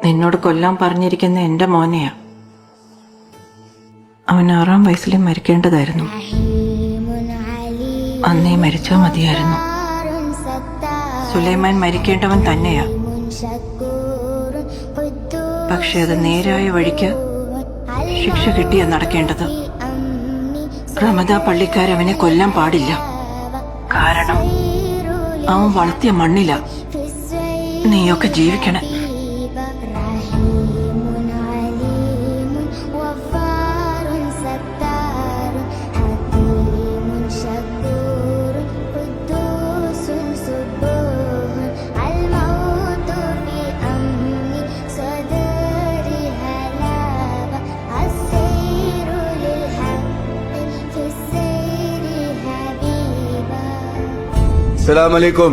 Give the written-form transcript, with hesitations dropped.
നിന്നോട് കൊല്ലാൻ പറഞ്ഞിരിക്കുന്ന എന്റെ മോനെയാ. അവൻ 6-ാം വയസ്സിൽ മരിക്കേണ്ടതായിരുന്നു. അന്നേ മരിച്ചാ മതിയായിരുന്നു. സുലൈമാൻ മരിക്കേണ്ടവൻ തന്നെയാ. പക്ഷെ അത് നേരായ വഴിക്ക് ശിക്ഷ കിട്ടിയാ നടക്കേണ്ടത്. റമദ പള്ളിക്കാരവനെ കൊല്ലാൻ പാടില്ല. കാരണം അവൻ വളർത്തിയ മണ്ണില നീയൊക്കെ ജീവിക്കണേ. السلام عليكم.